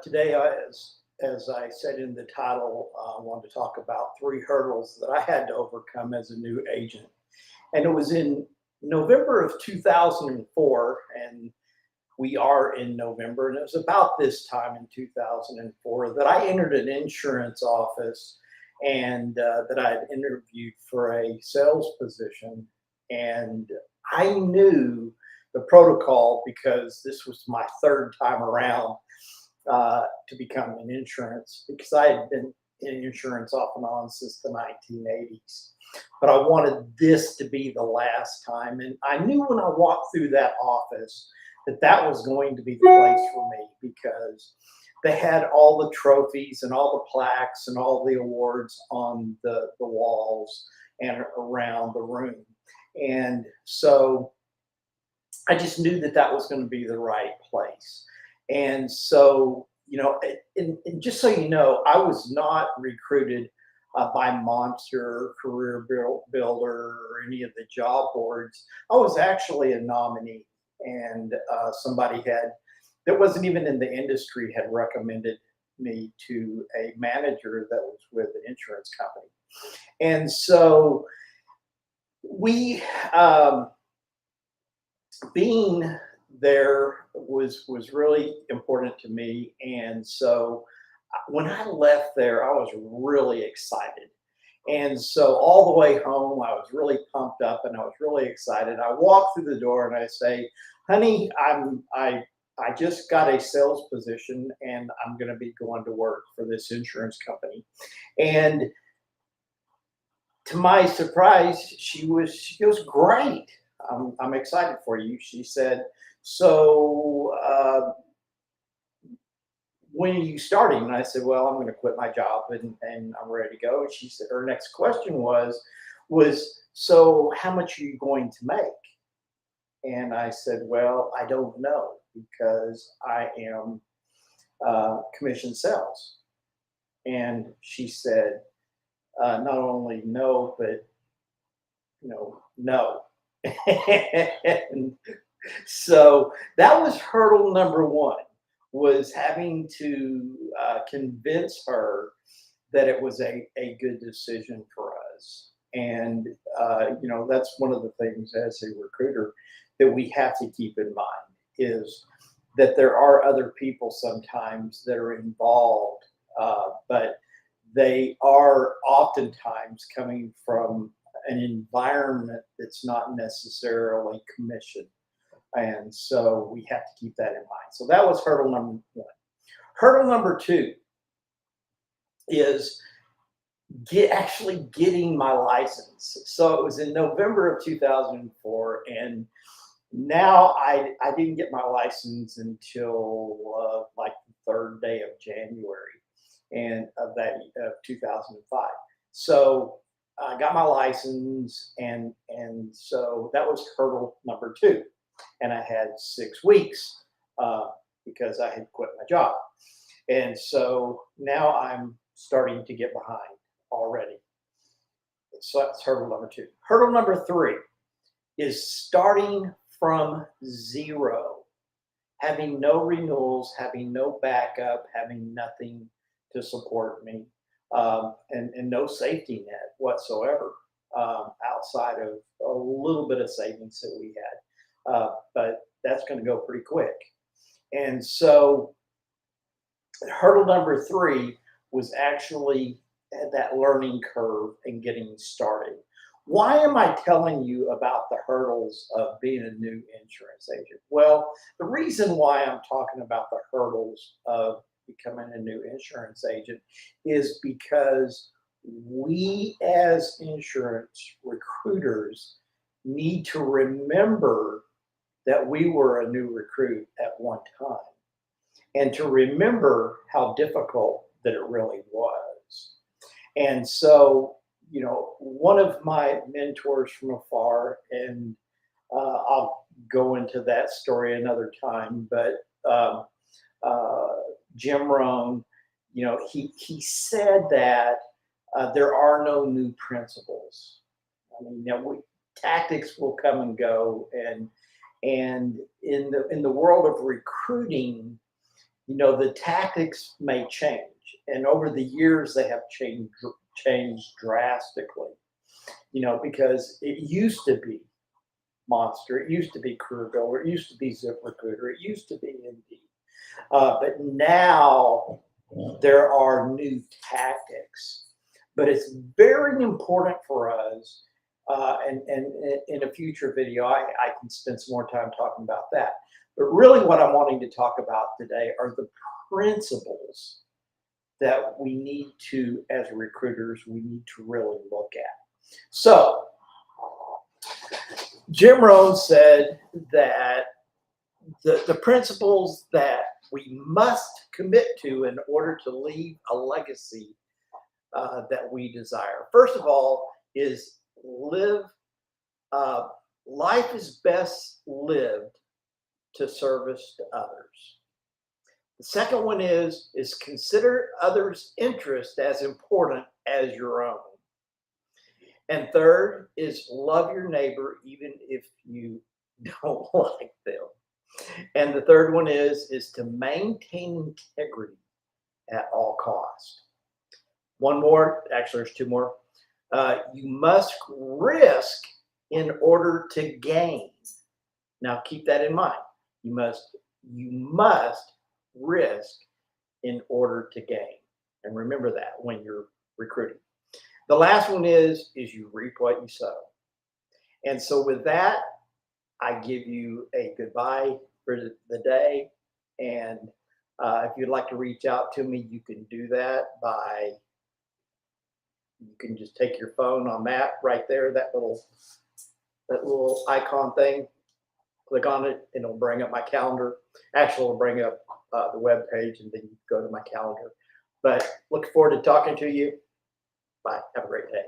Today, as I said in the title, I wanted to talk about three hurdles that I had to overcome as a new agent. And it was in November of 2004, and we are in November, and it was about this time in 2004 that I entered an insurance office and that I had interviewed for a sales position. And I knew the protocol because this was my third time around to become an insurance because I had been in insurance off and on since the 1980s. But I wanted this to be the last time. And I knew when I walked through that office that that was going to be the place for me because they had all the trophies and all the plaques and all the awards on the walls and around the room. And so I just knew that that was going to be the right place. And so, and just so you know, I was not recruited by Monster, Builder, or any of the job boards. I was actually a nominee, and somebody that wasn't even in the industry had recommended me to a manager that was with an insurance company. And so we, being there was really important to me. And so when I left there, I was really excited. And so all the way home, I was really pumped up and I was really excited. I walk through the door and I say, honey, I just got a sales position and I'm going to be going to work for this insurance company. And to my surprise, she goes, great. I'm excited for you. She said, so when are you starting? And I said, well, I'm going to quit my job and I'm ready to go. And she said, her next question was, so how much are you going to make? And I said, well, I don't know because I am commission sales. And she said, not only no, but no. And so that was hurdle number one, was having to convince her that it was a good decision for us. And that's one of the things as a recruiter that we have to keep in mind is that there are other people sometimes that are involved, but they are oftentimes coming from an environment that's not necessarily commission. And so we have to keep that in mind. So that was hurdle number one. Hurdle number two is actually getting my license. So it was in November of 2004, and now I didn't get my license until like the third day of January and of 2005. So I got my license, and so that was hurdle number two, and I had 6 weeks because I had quit my job, and so now I'm starting to get behind already. So that's hurdle number two. Hurdle number three is starting from zero, having no renewals, having no backup, having nothing to support me, and no safety net whatsoever outside of a little bit of savings that we had. But that's going to go pretty quick. And so hurdle number three was actually that learning curve and getting started. Why am I telling you about the hurdles of being a new insurance agent? Well, the reason why I'm talking about the hurdles of becoming a new insurance agent is because we as insurance recruiters need to remember that we were a new recruit at one time and to remember how difficult that it really was. And so, one of my mentors from afar, and I'll go into that story another time, but Jim Rohn, he said that there are no new principles. I mean, tactics will come and go, and in the world of recruiting, The tactics may change, and over the years they have changed drastically. Because it used to be Monster, it used to be Career Builder, it used to be ZipRecruiter, it used to be Indeed, but now there are new tactics. But it's very important for us, and in a future video, I can spend some more time talking about that. But really what I'm wanting to talk about today are the principles that we need to, as recruiters, we need to really look at. So Jim Rohn said that the principles that we must commit to in order to leave a legacy that we desire. First of all, is live. Life is best lived to service to others. The second one is consider others' interest as important as your own. And third is love your neighbor even if you don't like them. And the third one is to maintain integrity at all costs. One more, actually there's two more. You must risk in order to gain. Now keep that in mind. You must risk in order to gain. And remember that when you're recruiting. The last one is you reap what you sow. And so with that, I give you a goodbye for the day. And if you'd like to reach out to me, you can do that by, you can just take your phone on that right there, that little icon thing, click on it, and it'll bring up my calendar. Actually, it'll bring up the web page, and then you go to my calendar. But look forward to talking to you. Bye. Have a great day.